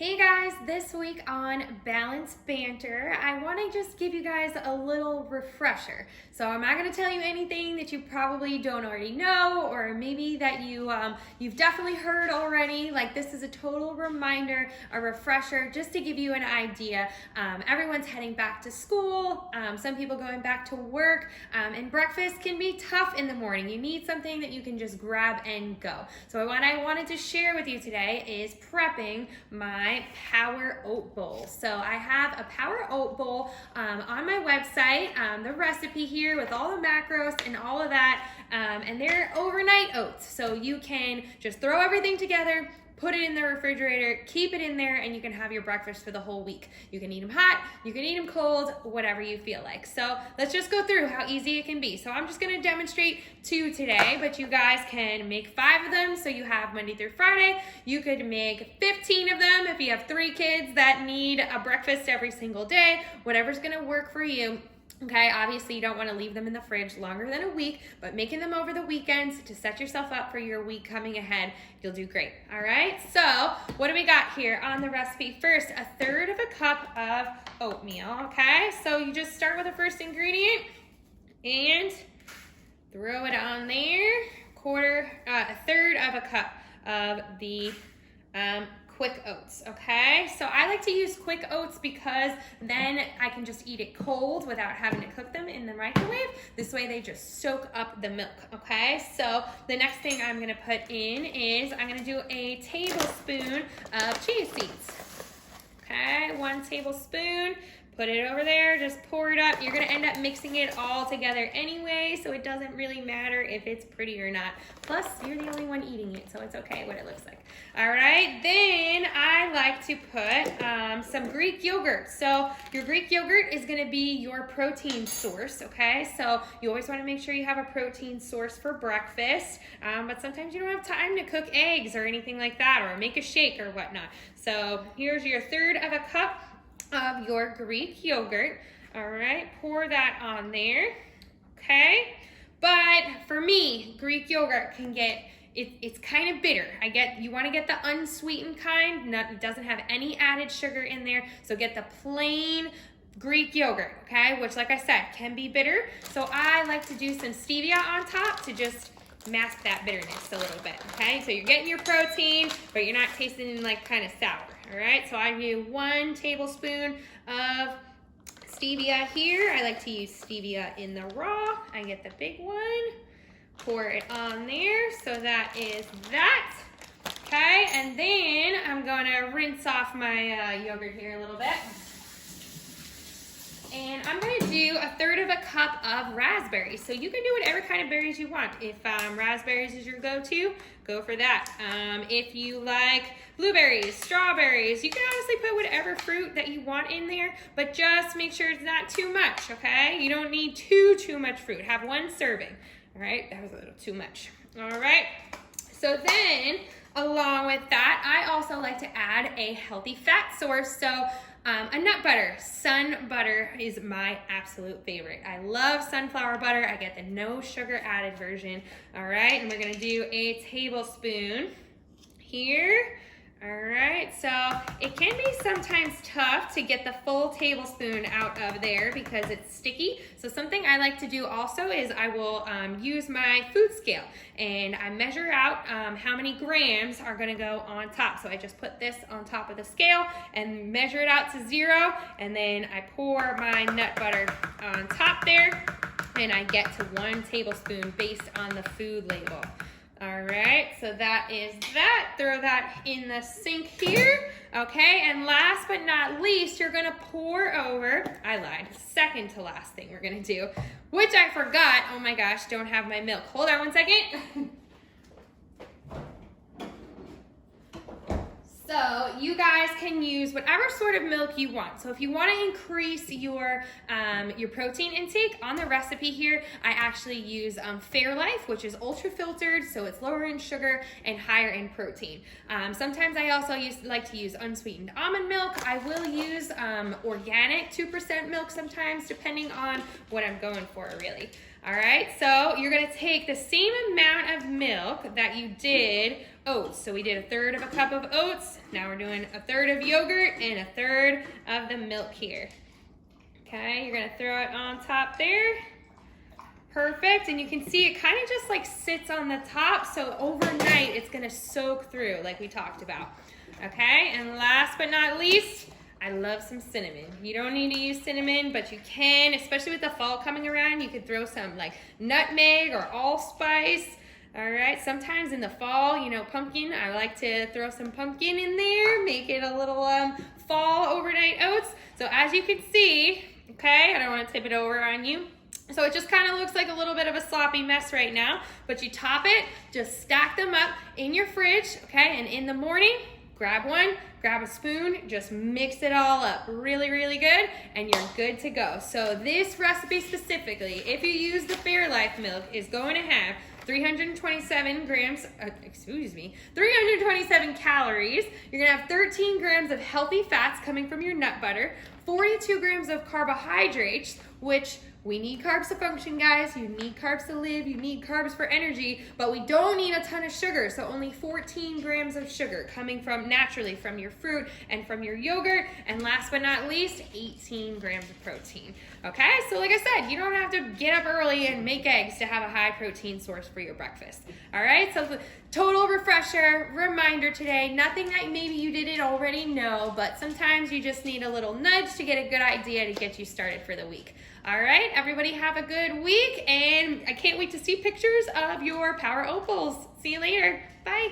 Hey guys, this week on Balanced Banter, I want to just give you guys a little refresher. So I'm not going to tell you anything that you probably don't already know, or maybe that you've definitely heard already. Like, this is a total reminder, a refresher, just to give you an idea. Everyone's heading back to school, some people going back to work, and breakfast can be tough in the morning. You need something that you can just grab and go. So what I wanted to share with you today is prepping my Power Oat Bowl. So I have a Power Oat Bowl on my website, the recipe here with all the macros and all of that, and they're overnight oats. So you can just throw everything together, put it in the refrigerator, keep it in there, and you can have your breakfast for the whole week. You can eat them hot, you can eat them cold, whatever you feel like. So let's just go through how easy it can be. So I'm just gonna demonstrate 2 today, but you guys can make 5 of them, so you have Monday through Friday. You could make 15 of them if you have 3 kids that need a breakfast every single day, whatever's gonna work for you. Okay, obviously you don't want to leave them in the fridge longer than a week, but making them over the weekends to set yourself up for your week coming ahead, you'll do great. All right, so what do we got here on the recipe? First, 1/3 of a cup of oatmeal, okay? So you just start with the first ingredient and throw it on there. 1/3 of a cup of the quick oats, okay? So I like to use quick oats because then I can just eat it cold without having to cook them in the microwave. This way they just soak up the milk, okay? So the next thing I'm gonna put in is I'm gonna do a tablespoon of chia seeds. Okay, 1 tablespoon. Put it over there, just pour it up. You're gonna end up mixing it all together anyway, so it doesn't really matter if it's pretty or not. Plus, you're the only one eating it, so it's okay what it looks like. All right, then I like to put some Greek yogurt. So your Greek yogurt is gonna be your protein source, okay? So you always wanna make sure you have a protein source for breakfast, but sometimes you don't have time to cook eggs or anything like that, or make a shake or whatnot. So here's your 1/3 of a cup of your Greek yogurt. All right, pour that on there, okay? But for me, Greek yogurt can get, it's kind of bitter. You wanna get the unsweetened kind, it doesn't have any added sugar in there, so get the plain Greek yogurt, okay? Which, like I said, can be bitter. So I like to do some stevia on top to just mask that bitterness a little bit, okay? So you're getting your protein, but you're not tasting like kind of sour, all right? So I do 1 tablespoon of stevia here. I like to use stevia in the raw. I get the big one, pour it on there. So that is that, okay? And then I'm gonna rinse off my yogurt here a little bit. And I'm gonna do 1/3 of a cup of raspberries. So you can do whatever kind of berries you want. If raspberries is your go-to, go for that. If you like blueberries, strawberries, you can honestly put whatever fruit that you want in there, but just make sure it's not too much, okay? You don't need too much fruit. Have 1 serving, all right? That was a little too much. All right, so then along with that, I also like to add a healthy fat source. So a nut butter. Sun butter is my absolute favorite. I love sunflower butter. I get the no sugar added version. All right, and we're gonna do a tablespoon here. All right, so it can be sometimes tough to get the full tablespoon out of there because it's sticky. So something I like to do also is I will use my food scale and I measure out how many grams are gonna go on top. So I just put this on top of the scale and measure it out to 0, and then I pour my nut butter on top there, and I get to 1 tablespoon based on the food label. All right, so that is that. Throw that in the sink here, okay? And last but not least, you're gonna pour over, I lied, second to last thing we're gonna do, which I forgot, oh my gosh, don't have my milk. Hold on 1 second. So you guys can use whatever sort of milk you want. So if you want to increase your protein intake, on the recipe here, I actually use Fairlife, which is ultra filtered, so it's lower in sugar and higher in protein. Sometimes I also like to use unsweetened almond milk. I will use organic 2% milk sometimes, depending on what I'm going for, really. All right, so you're gonna take the same amount of milk that you did oats. So we did 1/3 of a cup of oats. Now we're doing 1/3 of yogurt and 1/3 of the milk here. Okay, you're gonna throw it on top there. Perfect, and you can see it kind of just like sits on the top, so overnight it's gonna soak through like we talked about. Okay, and last but not least, I love some cinnamon. You don't need to use cinnamon, but you can, especially with the fall coming around, you could throw some like nutmeg or allspice. All right, sometimes in the fall, you know, pumpkin, I like to throw some pumpkin in there, make it a little fall overnight oats. So as you can see, okay, I don't want to tip it over on you. So it just kind of looks like a little bit of a sloppy mess right now, but you top it, just stack them up in your fridge, okay? And in the morning, grab one, grab a spoon, just mix it all up really, really good, and you're good to go. So this recipe specifically, if you use the Fairlife milk, is going to have 327 calories. You're gonna have 13 grams of healthy fats coming from your nut butter, 42 grams of carbohydrates, which we need carbs to function, guys. You need carbs to live. You need carbs for energy, but we don't need a ton of sugar. So only 14 grams of sugar coming from naturally from your fruit and from your yogurt. And last but not least, 18 grams of protein. Okay, so like I said, you don't have to get up early and make eggs to have a high protein source for your breakfast. All right, so the total refresher reminder today, nothing that maybe you didn't already know, but sometimes you just need a little nudge to get a good idea to get you started for the week. All right, everybody have a good week, and I can't wait to see pictures of your Power Opals. See you later. Bye.